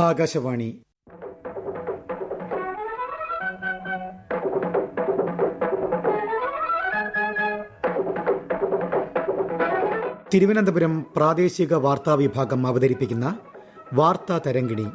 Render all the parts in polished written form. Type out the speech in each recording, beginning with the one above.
ആകാശവാണി. തിരുവനന്തപുരം പ്രാദേശിക വാർത്താ വിഭാഗം അവതരിപ്പിക്കുന്ന വാർത്താ തരംഗിണി.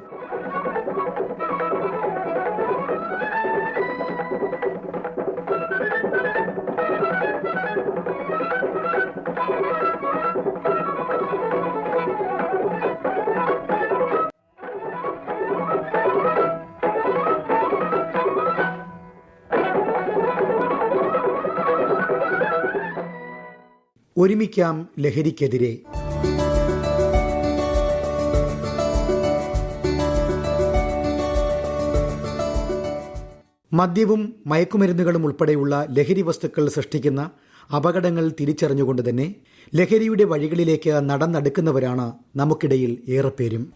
ഒരുമിക്കാം ലഹരിക്കെതിരെ. മദ്യവും മയക്കുമരുന്നുകളും ഉൾപ്പെടെയുള്ള ലഹരി വസ്തുക്കൾ സൃഷ്ടിക്കുന്ന അപകടങ്ങൾ തിരിച്ചറിഞ്ഞുകൊണ്ട് തന്നെ ലഹരിയുടെ വഴികളിലേക്ക് നടന്നെടുക്കുന്നവരാണ് നമുക്കിടയിൽ ഏറെപ്പേരും.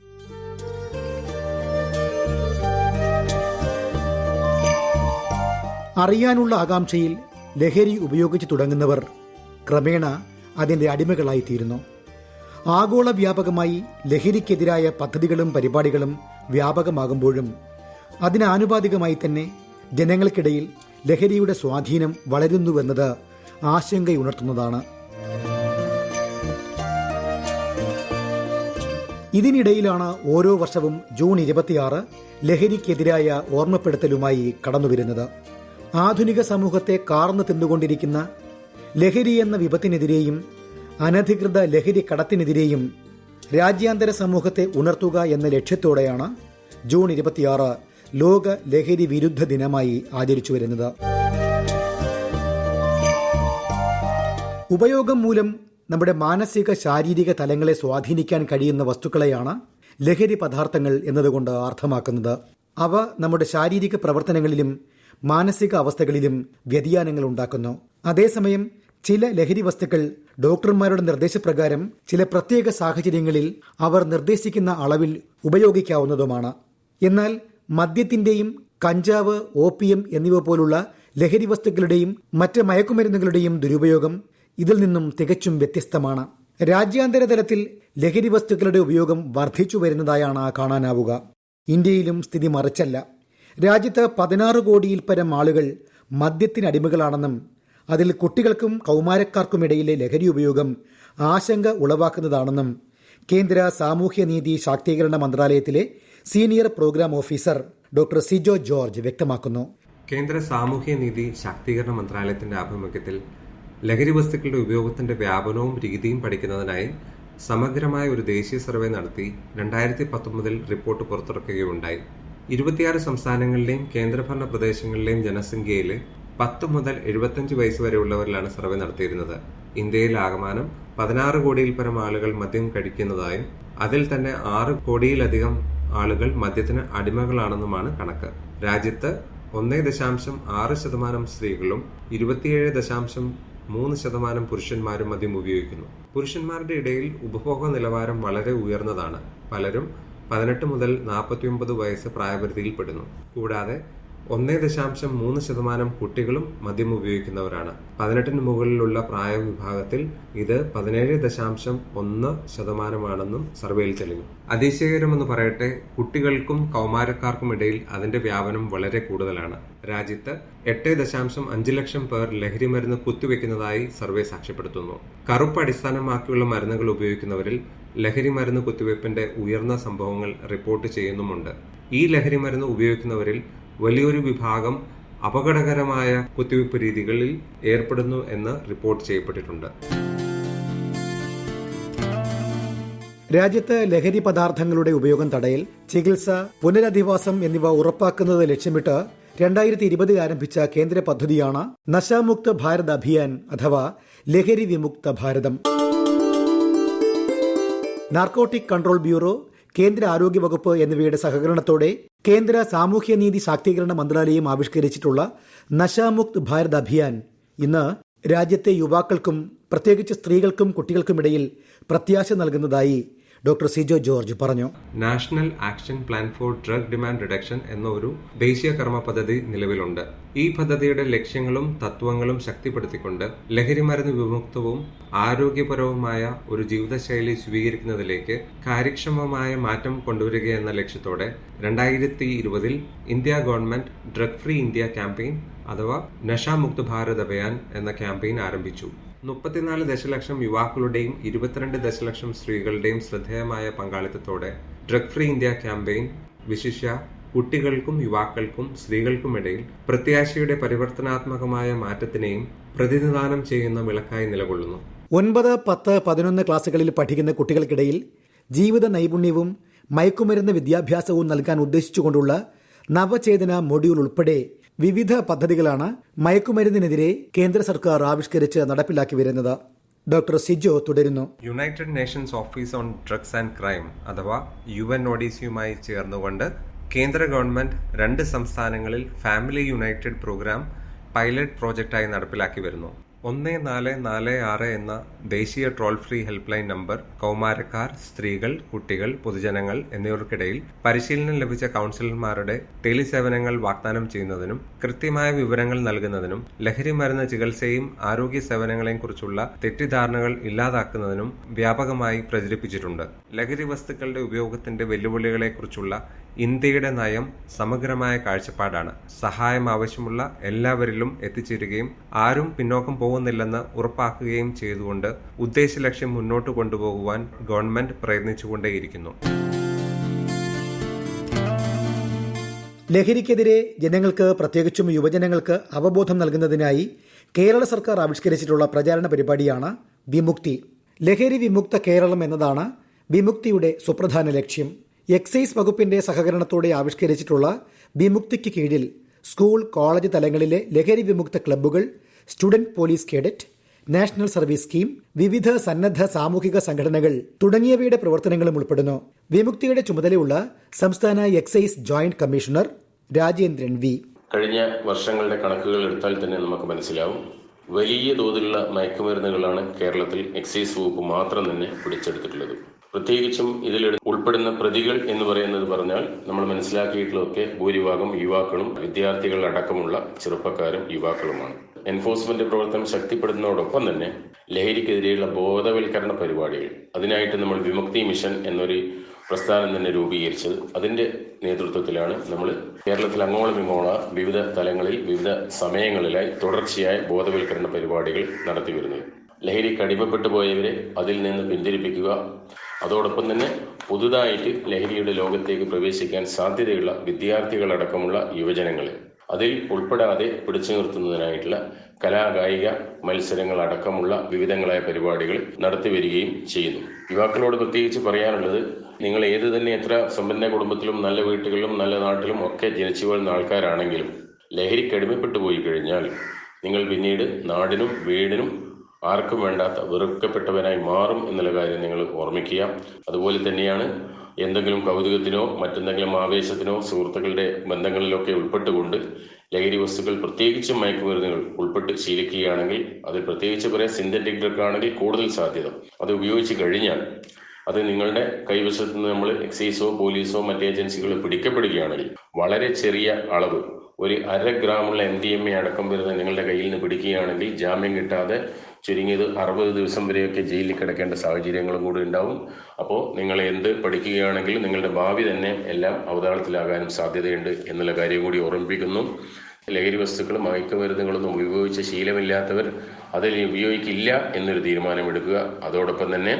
അറിയാനുള്ള ആകാംക്ഷയിൽ ലഹരി ഉപയോഗിച്ചു തുടങ്ങുന്നവർ ക്രമേണ അതിന്റെ അടിമകളായിത്തീരുന്നു. ആഗോള വ്യാപകമായി ലഹരിക്കെതിരായ പദ്ധതികളും പരിപാടികളും വ്യാപകമാകുമ്പോഴും അതിനാനുപാതികമായി തന്നെ ജനങ്ങൾക്കിടയിൽ ലഹരിയുടെ സ്വാധീനം വളരുന്നുവെന്നത് ആശങ്കയുണർത്തുന്നതാണ്. ഇതിനിടയിലാണ് ഓരോ വർഷവും ജൂൺ 26 ലഹരിക്കെതിരായ ഓർമ്മപ്പെടുത്തലുമായി കടന്നുവരുന്നത്. ആധുനിക സമൂഹത്തെ കാർന്നു തിന്നുകൊണ്ടിരിക്കുന്ന ലഹരി എന്ന വിപത്തിനെതിരെയും അനധികൃത ലഹരി കടത്തിനെതിരെയും രാജ്യാന്തര സമൂഹത്തെ ഉണർത്തുക എന്ന ലക്ഷ്യത്തോടെയാണ് ജൂൺ 26 ലോക ലഹരി വിരുദ്ധ ദിനമായി ആചരിച്ചു വരുന്നത്. ഉപയോഗം മൂലം നമ്മുടെ മാനസിക ശാരീരിക തലങ്ങളെ സ്വാധീനിക്കാൻ കഴിയുന്ന വസ്തുക്കളെയാണ് ലഹരി പദാർത്ഥങ്ങൾ എന്നതുകൊണ്ട് അർത്ഥമാക്കുന്നത്. അവ നമ്മുടെ ശാരീരിക പ്രവർത്തനങ്ങളിലും മാനസിക അവസ്ഥകളിലും വ്യതിയാനങ്ങൾ ഉണ്ടാക്കുന്നു. അതേസമയം ചില ലഹരി വസ്തുക്കൾ ഡോക്ടർമാരുടെ നിർദ്ദേശപ്രകാരം ചില പ്രത്യേക സാഹചര്യങ്ങളിൽ അവർ നിർദ്ദേശിക്കുന്ന അളവിൽ ഉപയോഗിക്കാവുന്നതുമാണ്. എന്നാൽ മദ്യത്തിന്റെയും കഞ്ചാവ്, ഓപ്പിയം എന്നിവ പോലുള്ള ലഹരി വസ്തുക്കളുടെയും മറ്റ് മയക്കുമരുന്നുകളുടെയും ദുരുപയോഗം ഇതിൽ നിന്നും തികച്ചും വ്യത്യസ്തമാണ്. രാജ്യാന്തര തലത്തിൽ ലഹരി വസ്തുക്കളുടെ ഉപയോഗം വർദ്ധിച്ചു വരുന്നതായാണ് കാണാനാവുക. ഇന്ത്യയിലും സ്ഥിതി മറിച്ചല്ല. രാജ്യത്ത് 16 കോടിയിൽ പരം ആളുകൾ മദ്യത്തിനടിമകളാണെന്നും അതിൽ കുട്ടികൾക്കും കൗമാരക്കാർക്കുമിടയിലെ ലഹരി ഉപയോഗം ആശങ്ക ഉളവാക്കുന്നതാണെന്നും കേന്ദ്ര സാമൂഹ്യനീതി ശാക്തീകരണ മന്ത്രാലയത്തിലെ senior program officer doctor Sijo George വ്യക്തമാക്കുന്നു. കേന്ദ്ര സാമൂഹ്യനീതി ശാക്തീകരണ മന്ത്രാലയത്തിന്റെ ആഭിമുഖ്യത്തിൽ ലഹരി വസ്തുക്കളുടെ ഉപയോഗത്തിന്റെ വ്യാപനവും രീതിയും പഠിക്കുന്നതിനായി സമഗ്രമായ ഒരു ദേശീയ സർവേ നടത്തി 2019 റിപ്പോർട്ട് പുറത്തിറക്കുകയുണ്ടായി. 26 സംസ്ഥാനങ്ങളിലെയും കേന്ദ്രഭരണ പ്രദേശങ്ങളിലെയും ജനസംഖ്യയിൽ 10 മുതൽ 75 വയസ്സ് വരെയുള്ളവരിലാണ് സർവേ നടത്തിയിരുന്നത്. ഇന്ത്യയിൽ ആകമാനം 16 കോടിയിൽ പരം ആളുകൾ മദ്യം കഴിക്കുന്നതായും അതിൽ തന്നെ 6 കോടിയിലധികം ആളുകൾ മദ്യത്തിന് അടിമകളാണെന്നുമാണ് കണക്ക്. രാജ്യത്ത് 1.6% സ്ത്രീകളും 27.3% പുരുഷന്മാരും മദ്യം ഉപയോഗിക്കുന്നു. പുരുഷന്മാരുടെ ഇടയിൽ ഉപഭോഗ നിലവാരം വളരെ ഉയർന്നതാണ്. പലരും 18 മുതൽ 49 വയസ്സ് പ്രായപരിധിയിൽപ്പെടുന്നു. കൂടാതെ 1.3% കുട്ടികളും മദ്യം ഉപയോഗിക്കുന്നവരാണ്. 18 മുകളിലുള്ള പ്രായവിഭാഗത്തിൽ ഇത് 17.1% സർവേയിൽ തെളിഞ്ഞു. അതിശയകരമെന്ന് പറയട്ടെ, കുട്ടികൾക്കും കൗമാരക്കാർക്കും ഇടയിൽ അതിന്റെ വ്യാപനം വളരെ കൂടുതലാണ്. രാജ്യത്ത് 8.5 ലക്ഷം പേർ ലഹരി മരുന്ന് കുത്തിവെക്കുന്നതായി സർവേ സാക്ഷ്യപ്പെടുത്തുന്നു. കറുപ്പ് അടിസ്ഥാനമാക്കിയുള്ള മരുന്നുകൾ ഉപയോഗിക്കുന്നവരിൽ ലഹരി മരുന്ന് കുത്തിവയ്പ്പിന്റെ ഉയർന്ന സംഭവങ്ങൾ റിപ്പോർട്ട് ചെയ്യുന്നുമുണ്ട്. ഈ ലഹരി മരുന്ന് ഉപയോഗിക്കുന്നവരിൽ വലിയൊരു വിഭാഗം അപകടകരമായ കുത്തിവയ്പ്പ് രീതികളിൽ ഏർപ്പെടുന്നു എന്ന് റിപ്പോർട്ട് ചെയ്യപ്പെട്ടിട്ടുണ്ട്. രാജ്യത്ത് ലഹരി പദാർത്ഥങ്ങളുടെ ഉപയോഗം തടയൽ, ചികിത്സ, പുനരധിവാസം എന്നിവ ഉറപ്പാക്കുന്നത് ലക്ഷ്യമിട്ട് 2020 ആരംഭിച്ച കേന്ദ്ര പദ്ധതിയാണ് നശാമുക്ത ഭാരത് അഭിയാൻ അഥവാ ലഹരി വിമുക്ത ഭാരതം. നാർക്കോട്ടിക് കൺട്രോൾ ബ്യൂറോ, കേന്ദ്ര ആരോഗ്യവകുപ്പ് എന്നിവയുടെ സഹകരണത്തോടെ കേന്ദ്ര സാമൂഹ്യനീതി ശാക്തീകരണ മന്ത്രാലയം ആവിഷ്കരിച്ചിട്ടുള്ള നശാമുക്ത് ഭാരത് അഭിയാൻ ഇന്ന് രാജ്യത്തെ യുവാക്കൾക്കും പ്രത്യേകിച്ച് സ്ത്രീകൾക്കും കുട്ടികൾക്കുമിടയിൽ പ്രത്യാശ നൽകുന്നതായി ഡോക്ടർ സിജോ ജോർജ് പറഞ്ഞു. National action plan for drug demand reduction എന്ന ഒരു ദേശീയ കർമ്മ പദ്ധതി നിലവിലുണ്ട്. ഈ പദ്ധതിയുടെ ലക്ഷ്യങ്ങളും തത്വങ്ങളും ശക്തിപ്പെടുത്തിക്കൊണ്ട് ലഹരിമരുന്ന് വിമുക്തവും ആരോഗ്യപരവുമായ ഒരു ജീവിതശൈലി സ്വീകരിക്കുന്നതിലേക്ക് കാര്യക്ഷമമായ മാറ്റം കൊണ്ടുവരികയെന്ന ലക്ഷ്യത്തോടെ 2020 India government drug free India campaign അഥവാ നശാമുക്ത് ഭാരത് അഭിയാൻ എന്ന ക്യാമ്പയിൻ ആരംഭിച്ചു. 34 ദശലക്ഷം യുവാക്കളുടെയും 22 ദശലക്ഷം സ്ത്രീകളുടെയും ശ്രദ്ധേയമായ പങ്കാളിത്തത്തോടെ ഡ്രഗ് ഫ്രീ ഇന്ത്യ ക്യാമ്പയിൻ വിശിഷ്യ കുട്ടികൾക്കും യുവാക്കൾക്കും സ്ത്രീകൾക്കുമിടയിൽ പ്രത്യാശയുടെ പരിവർത്തനാത്മകമായ മാറ്റത്തിനെയും പ്രതിനിധാനം ചെയ്യുന്ന വിളക്കായി നിലകൊള്ളുന്നു. 9, 10, 11 ക്ലാസുകളിൽ പഠിക്കുന്ന കുട്ടികൾക്കിടയിൽ ജീവിത നൈപുണ്യവും മയക്കുമരുന്ന് വിദ്യാഭ്യാസവും നൽകാൻ ഉദ്ദേശിച്ചുകൊണ്ടുള്ള നവചേതന മൊഡ്യൂൾ ഉൾപ്പെടെ വിവിധ പദ്ധതികളാണ് മയക്കുമരുന്നിനെതിരെ കേന്ദ്ര സർക്കാർ ആവിഷ്കരിച്ച് നടപ്പിലാക്കി വരുന്നത്. ഡോക്ടർ സിജോ തുടരുന്നു. United Nations Office on Drugs and Crime അഥവാ UNODCയുമായി ചേർന്നുകൊണ്ട് കേന്ദ്ര ഗവൺമെന്റ് 2 സംസ്ഥാനങ്ങളിൽ ഫാമിലി യുണൈറ്റഡ് പ്രോഗ്രാം പൈലറ്റ് പ്രോജക്റ്റായി നടപ്പിലാക്കി വരുന്നു. 1446 എന്ന ദേശീയ toll free helpline number കൗമാരക്കാർ, സ്ത്രീകൾ, കുട്ടികൾ, പൊതുജനങ്ങൾ എന്നിവർക്കിടയിൽ പരിശീലനം ലഭിച്ച കൌൺസിലർമാരുടെ ടെലിസേവനങ്ങൾ വാഗ്ദാനം ചെയ്യുന്നതിനും കൃത്യമായ വിവരങ്ങൾ നൽകുന്നതിനും ലഹരി മരുന്ന് ചികിത്സയും ആരോഗ്യ സേവനങ്ങളെയും കുറിച്ചുള്ള തെറ്റിദ്ധാരണകൾ ഇല്ലാതാക്കുന്നതിനും വ്യാപകമായി പ്രചരിപ്പിച്ചിട്ടുണ്ട്. ലഹരി വസ്തുക്കളുടെ ഉപയോഗത്തിന്റെ വെല്ലുവിളികളെക്കുറിച്ചുള്ള ഇന്ത്യയുടെ നയം സമഗ്രമായ കാഴ്ചപ്പാടാണ്. സഹായം ആവശ്യമുള്ള എല്ലാവരിലും എത്തിച്ചേരുകയും ആരും പിന്നോക്കം പോകുന്നില്ലെന്ന് ഉറപ്പാക്കുകയും ചെയ്തുകൊണ്ട് ഉദ്ദേശ ലക്ഷ്യം മുന്നോട്ട് കൊണ്ടുപോകുവാൻ ഗവൺമെന്റ് പ്രയത്നിച്ചുകൊണ്ടേയിരിക്കുന്നു. ലഹരിക്കെതിരെ ജനങ്ങൾക്ക്, പ്രത്യേകിച്ചും യുവജനങ്ങൾക്ക് അവബോധം നൽകുന്നതിനായി കേരള സർക്കാർ ആവിഷ്കരിച്ചിട്ടുള്ള പ്രചാരണ പരിപാടിയാണ് വിമുക്തി. ലഹരി വിമുക്ത കേരളം എന്നതാണ് വിമുക്തിയുടെ സുപ്രധാന ലക്ഷ്യം. എക്സൈസ് വകുപ്പിന്റെ സഹകരണത്തോടെ ആവിഷ്കരിച്ചിട്ടുള്ള വിമുക്തിക്ക് കീഴിൽ സ്കൂൾ, കോളേജ് തലങ്ങളിലെ ലഹരി വിമുക്ത ക്ലബ്ബുകൾ, student police cadet, national service scheme, വിവിധ സന്നദ്ധ സാമൂഹിക സംഘടനകൾ തുടങ്ങിയവയുടെ പ്രവർത്തനങ്ങളും ഉൾപ്പെടുന്നു. വിമുക്തിയുടെ ചുമതലയുള്ള സംസ്ഥാന excise joint commissioner Rajendran V. കഴിഞ്ഞ വർഷങ്ങളുടെ കണക്കുകൾ എടുത്താൽ തന്നെ നമുക്ക് മനസ്സിലാവും, വലിയ തോതിലുള്ള മയക്കുമരുന്നുകളാണ് കേരളത്തിൽ എക്സൈസ് വകുപ്പ് മാത്രം തന്നെ പിടിച്ചെടുത്തിട്ടുള്ളത്. പ്രത്യേകിച്ചും ഇതിൽ ഉൾപ്പെടുന്ന പ്രതികൾ എന്ന് പറഞ്ഞാൽ നമ്മൾ മനസ്സിലാക്കിയിട്ടുള്ളതൊക്കെ ഭൂരിഭാഗം യുവാക്കളും വിദ്യാർത്ഥികൾ അടക്കമുള്ള ചെറുപ്പക്കാരും യുവാക്കളുമാണ്. എൻഫോഴ്സ്മെന്റ് പ്രവർത്തനം ശക്തിപ്പെടുത്തുന്നതോടൊപ്പം തന്നെ ലഹരിക്കെതിരെയുള്ള ബോധവൽക്കരണ പരിപാടികൾ, അതിനായിട്ട് നമ്മൾ വിമുക്തി മിഷൻ എന്നൊരു പ്രസ്ഥാനം തന്നെ രൂപീകരിച്ചത്. അതിന്റെ നേതൃത്വത്തിലാണ് നമ്മൾ കേരളത്തിൽ അങ്ങോളം ഇങ്ങോളം വിവിധ തലങ്ങളിൽ വിവിധ സമയങ്ങളിലായി തുടർച്ചയായ ബോധവൽക്കരണ പരിപാടികൾ നടത്തി വരുന്നത്. ലഹരിക്ക് അടിമപ്പെട്ടു പോയവരെ അതിൽ നിന്ന് പിന്തിരിപ്പിക്കുക, അതോടൊപ്പം തന്നെ പുതുതായിട്ട് ലഹരിയുടെ ലോകത്തേക്ക് പ്രവേശിക്കാൻ സാധ്യതയുള്ള വിദ്യാർത്ഥികളടക്കമുള്ള യുവജനങ്ങളെ അതിൽ ഉൾപ്പെടാതെ പിടിച്ചു നിർത്തുന്നതിനായിട്ടുള്ള കലാകായിക മത്സരങ്ങൾ അടക്കമുള്ള വിവിധങ്ങളായ പരിപാടികൾ നടത്തി വരികയും ചെയ്യുന്നു. യുവാക്കളോട് പ്രത്യേകിച്ച് പറയാനുള്ളത്, നിങ്ങൾ ഏത് തന്നെ എത്ര സമ്പന്ന കുടുംബത്തിലും നല്ല വീട്ടുകളിലും നല്ല നാട്ടിലും ഒക്കെ ജനിച്ചു വരുന്ന ആൾക്കാരാണെങ്കിലും ലഹരിക്ക് അടിമപ്പെട്ടു പോയി കഴിഞ്ഞാൽ നിങ്ങൾ പിന്നീട് നാടിനും വീടിനും ആർക്കും വേണ്ടാത്ത വെറുക്കപ്പെട്ടവനായി മാറും എന്നുള്ള കാര്യം നിങ്ങൾ ഓർമ്മിക്കുക. അതുപോലെ തന്നെയാണ് എന്തെങ്കിലും കൗതുകത്തിനോ മറ്റെന്തെങ്കിലും ആവേശത്തിനോ സുഹൃത്തുക്കളുടെ ബന്ധങ്ങളിലൊക്കെ ഉൾപ്പെട്ടുകൊണ്ട് ലഹരി വസ്തുക്കൾ, പ്രത്യേകിച്ചും മയക്കുമരുന്നുകൾ ഉൾപ്പെട്ട് ശീലിക്കുകയാണെങ്കിൽ, അത് പ്രത്യേകിച്ച് പറയാം സിന്തറ്റിക് ഡ്രഗ് ആണെങ്കിൽ കൂടുതൽ സാധ്യത, അത് ഉപയോഗിച്ച് കഴിഞ്ഞാൽ അത് നിങ്ങളുടെ കൈവശത്ത് നിന്ന് നമ്മൾ എക്സൈസോ പോലീസോ മറ്റ് ഏജൻസികളോ പിടിക്കപ്പെടുകയാണെങ്കിൽ വളരെ ചെറിയ അളവ്, ഒരു 1/2 ഗ്രാമുള്ള MDMA അടക്കം വരുന്ന നിങ്ങളുടെ കയ്യിൽ നിന്ന് പിടിക്കുകയാണെങ്കിൽ ജാമ്യം കിട്ടാതെ ചുരുങ്ങിയത് 60 ദിവസം വരെയൊക്കെ ജയിലിൽ കിടക്കേണ്ട സാഹചര്യങ്ങളും കൂടി ഉണ്ടാവും. അപ്പോൾ നിങ്ങൾ എന്ത് പഠിക്കുകയാണെങ്കിലും നിങ്ങളുടെ ഭാവി തന്നെ എല്ലാം അവതാളത്തിലാകാനും സാധ്യതയുണ്ട് എന്നുള്ള കാര്യം കൂടി ഓർമ്മിപ്പിക്കുന്നു. ലഹരി വസ്തുക്കളും മയക്കുമരുന്നുകളൊന്നും ഉപയോഗിച്ച് ശീലമില്ലാത്തവർ അതിൽ ഉപയോഗിക്കില്ല എന്നൊരു തീരുമാനമെടുക്കുക. അതോടൊപ്പം തന്നെ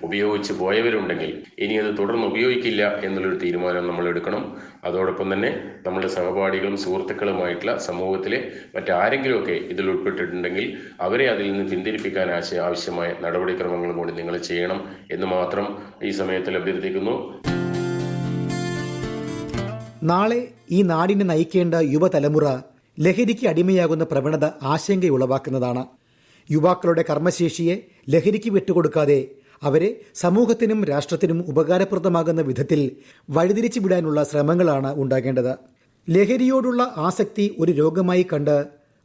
ഉപയോഗിച്ച് പോയവരുണ്ടെങ്കിൽ ഇനി അത് തുടർന്ന് ഉപയോഗിക്കില്ല എന്നുള്ളൊരു തീരുമാനം നമ്മൾ എടുക്കണം. അതോടൊപ്പം തന്നെ നമ്മുടെ സഹപാഠികളും സുഹൃത്തുക്കളുമായിട്ടുള്ള സമൂഹത്തിലെ മറ്റാരെങ്കിലുമൊക്കെ ഇതിൽ ഉൾപ്പെട്ടിട്ടുണ്ടെങ്കിൽ അവരെ അതിൽ നിന്ന് പിന്തിരിപ്പിക്കാൻ ആവശ്യമായ നടപടിക്രമങ്ങളും കൂടി നിങ്ങൾ ചെയ്യണം എന്ന് മാത്രം ഈ സമയത്തിൽ അഭ്യർത്ഥിക്കുന്നു. നാളെ ഈ നാടിനെ നയിക്കേണ്ട യുവതലമുറ ലഹരിക്ക് അടിമയാകുന്ന പ്രവണത ആശങ്കയുളവാക്കുന്നതാണ്. യുവാക്കളുടെ കർമ്മശേഷിയെ ലഹരിക്ക് വിട്ടുകൊടുക്കാതെ അവരെ സമൂഹത്തിനും രാഷ്ട്രത്തിനും ഉപകാരപ്രദമാകുന്ന വിധത്തിൽ വഴിതിരിച്ചു വിടാനുള്ള ശ്രമങ്ങളാണ് ഉണ്ടാകേണ്ടത്. ലഹരിയോടുള്ള ആസക്തി ഒരു രോഗമായി കണ്ട്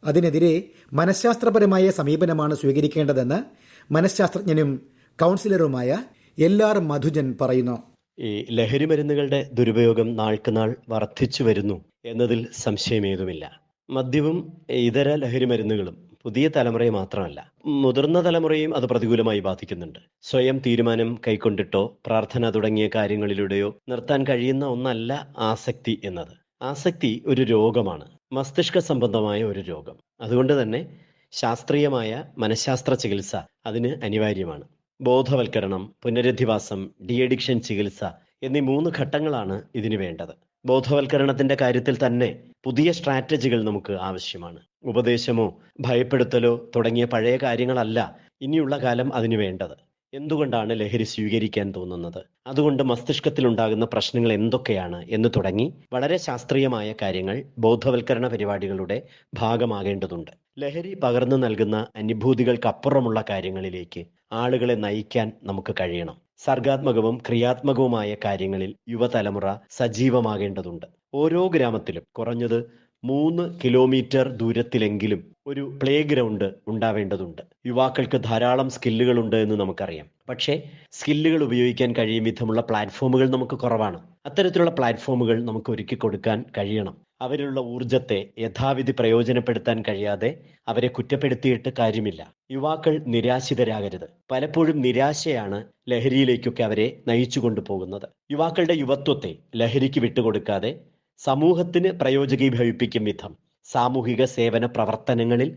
അതിനെതിരെ മനഃശാസ്ത്രപരമായ സമീപനമാണ് സ്വീകരിക്കേണ്ടതെന്ന് മനഃശാസ്ത്രജ്ഞനും കൌൺസിലറുമായ LR മധുജൻ പറയുന്നു. ഈ ലഹരി മരുന്നുകളുടെ ദുരുപയോഗം നാൾക്കുനാൾ വർദ്ധിച്ചു വരുന്നു എന്നതിൽ സംശയമേതുമില്ല. മദ്യവും ഇതര ലഹരി മരുന്നുകളും പുതിയ തലമുറയെ മാത്രമല്ല, മുതിർന്ന തലമുറയും അത് പ്രതികൂലമായി ബാധിക്കുന്നുണ്ട്. സ്വയം തീരുമാനം കൈക്കൊണ്ടിട്ടോ പ്രാർത്ഥന തുടങ്ങിയ കാര്യങ്ങളിലൂടെയോ നിർത്താൻ കഴിയുന്ന ഒന്നല്ല ആസക്തി എന്നത്. ആസക്തി ഒരു രോഗമാണ്, മസ്തിഷ്ക സംബന്ധമായ ഒരു രോഗം. അതുകൊണ്ട് തന്നെ ശാസ്ത്രീയമായ മനഃശാസ്ത്ര ചികിത്സ അതിന് അനിവാര്യമാണ്. ബോധവൽക്കരണം, പുനരധിവാസം, ഡി-അഡിക്ഷൻ ചികിത്സ എന്നീ 3 ഘട്ടങ്ങളാണ് ഇതിന് വേണ്ടത്. ബോധവൽക്കരണത്തിന്റെ കാര്യത്തിൽ തന്നെ പുതിയ സ്ട്രാറ്റജികൾ നമുക്ക് ആവശ്യമാണ്. ഉപദേശമോ ഭയപ്പെടുത്തലോ തുടങ്ങിയ പഴയ കാര്യങ്ങളല്ല ഇനിയുള്ള കാലം അതിന് വേണ്ടത്. എന്തുകൊണ്ടാണ് ലഹരി സ്വീകരിക്കാൻ തോന്നുന്നത്, അതുകൊണ്ട് മസ്തിഷ്കത്തിലുണ്ടാകുന്ന പ്രശ്നങ്ങൾ എന്തൊക്കെയാണ് എന്ന് തുടങ്ങി വളരെ ശാസ്ത്രീയമായ കാര്യങ്ങൾ ബോധവൽക്കരണ പരിപാടികളുടെ ഭാഗമാകേണ്ടതുണ്ട്. ലഹരി പകർന്നു നൽകുന്ന അനുഭൂതികൾക്കപ്പുറമുള്ള കാര്യങ്ങളിലേക്ക് ആളുകളെ നയിക്കാൻ നമുക്ക് കഴിയണം. സർഗാത്മകവും ക്രിയാത്മകവുമായ കാര്യങ്ങളിൽ യുവതലമുറ സജീവമാകേണ്ടതുണ്ട്. ഓരോ ഗ്രാമത്തിലും കുറഞ്ഞത് 3 കിലോമീറ്റർ ദൂരത്തിലെങ്കിലും ഒരു പ്ലേ ഗ്രൗണ്ട് ഉണ്ടാവേണ്ടതുണ്ട്. യുവാക്കൾക്ക് ധാരാളം സ്കില്ലുകളുണ്ട് എന്ന് നമുക്കറിയാം. പക്ഷേ സ്കില്ലുകൾ ഉപയോഗിക്കാൻ കഴിയും വിധമുള്ള പ്ലാറ്റ്ഫോമുകൾ നമുക്ക് കുറവാണ്. അത്തരത്തിലുള്ള പ്ലാറ്റ്ഫോമുകൾ നമുക്ക് ഒരുക്കി കൊടുക്കാൻ കഴിയണം. അവരിലുള്ള ഊർജത്തെ യഥാവിധി പ്രയോജനപ്പെടുത്താൻ കഴിയാതെ അവരെ കുറ്റപ്പെടുത്തിയിട്ട് കാര്യമില്ല. യുവാക്കൾ നിരാശിതരാകരുത്. പലപ്പോഴും നിരാശയാണ് ലഹരിയിലേക്കൊക്കെ അവരെ നയിച്ചു കൊണ്ടുപോകുന്നത്. യുവാക്കളുടെ യുവത്വത്തെ ലഹരിക്ക് വിട്ടുകൊടുക്കാതെ സമൂഹത്തിന് പ്രയോജകീഭവിപ്പിക്കും വിധം സാമൂഹിക സേവന പ്രവർത്തനങ്ങളിൽ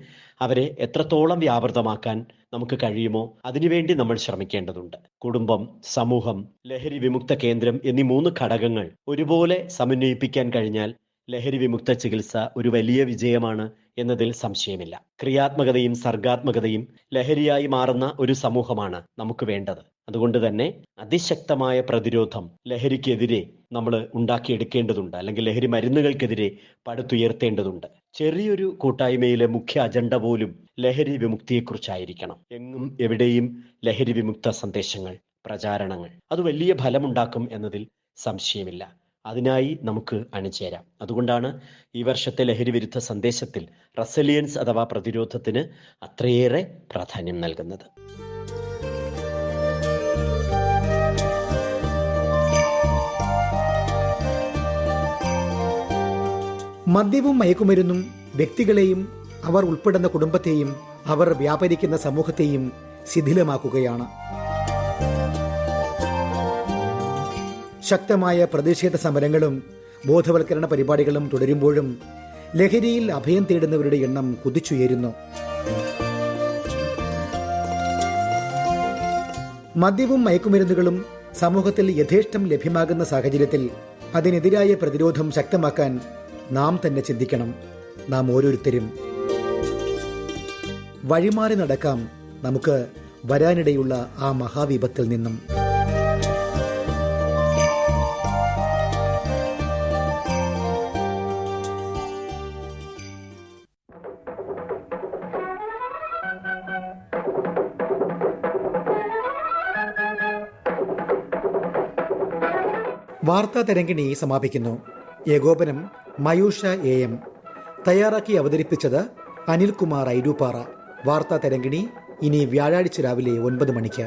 അവരെ എത്രത്തോളം വ്യാപൃതമാക്കാൻ നമുക്ക് കഴിയുമോ അതിനുവേണ്ടി നമ്മൾ ശ്രമിക്കേണ്ടതുണ്ട്. കുടുംബം, സമൂഹം, ലഹരി വിമുക്ത കേന്ദ്രം എന്നീ 3 ഘടകങ്ങൾ ഒരുപോലെ സമന്വയിപ്പിക്കാൻ കഴിഞ്ഞാൽ ലഹരി വിമുക്ത ചികിത്സ ഒരു വലിയ വിജയമാണ് എന്നതിൽ സംശയമില്ല. ക്രിയാത്മകതയും സർഗാത്മകതയും ലഹരിയായി മാറുന്ന ഒരു സമൂഹമാണ് നമുക്ക് വേണ്ടത്. അതുകൊണ്ട് തന്നെ അതിശക്തമായ പ്രതിരോധം ലഹരിക്കെതിരെ നമ്മൾ ഉണ്ടാക്കിയെടുക്കേണ്ടതുണ്ട്, അല്ലെങ്കിൽ ലഹരി മരുന്നുകൾക്കെതിരെ പടുത്തുയർത്തേണ്ടതുണ്ട്. ചെറിയൊരു കൂട്ടായ്മയിലെ മുഖ്യ അജണ്ട പോലും ലഹരി വിമുക്തിയെക്കുറിച്ചായിരിക്കണം. എങ്ങും എവിടെയും ലഹരി വിമുക്ത സന്ദേശങ്ങൾ, പ്രചാരണങ്ങൾ അത് വലിയ ഫലമുണ്ടാക്കും എന്നതിൽ സംശയമില്ല. അതിനായി നമുക്ക് അണിചേരാം. അതുകൊണ്ടാണ് ഈ വർഷത്തെ ലഹരി വിരുദ്ധ സന്ദേശത്തിൽ റെസിലിയൻസ് അഥവാ പ്രതിരോധത്തിന് അത്രയേറെ പ്രാധാന്യം നൽകുന്നത്. മദ്യവും മയക്കുമരുന്നും വ്യക്തികളെയും അവർ ഉൾപ്പെടുന്ന കുടുംബത്തെയും അവർ വ്യാപരിക്കുന്ന സമൂഹത്തെയും ശിഥിലമാക്കുകയാണ്. ശക്തമായ പ്രതിഷേധ സമരങ്ങളും ബോധവൽക്കരണ പരിപാടികളും തുടരുമ്പോഴും ലഹരിയിൽ അഭയം തേടുന്നവരുടെ എണ്ണം കുതിച്ചുയരുന്നു. മദ്യവും മയക്കുമരുന്നുകളും സമൂഹത്തിൽ യഥേഷ്ടം ലഭ്യമാകുന്ന സാഹചര്യത്തിൽ അതിനെതിരായ പ്രതിരോധം ശക്തമാക്കാൻ നാം തന്നെ ചിന്തിക്കണം. നാം ഓരോരുത്തരും വഴിമാറി നടക്കാം നമുക്ക് വരാനിടയുള്ള ആ മഹാവിപത്തിൽ നിന്നും. വാർത്താ തരംഗിണി സമാപിക്കുന്നു. ഏകോപനം മയൂഷ AM. തയ്യാറാക്കി അവതരിപ്പിച്ചത് അനിൽകുമാർ ഐരൂപ്പാറ. വാർത്താ തരംഗിണി ഇനി വ്യാഴാഴ്ച രാവിലെ 9 മണിക്ക്.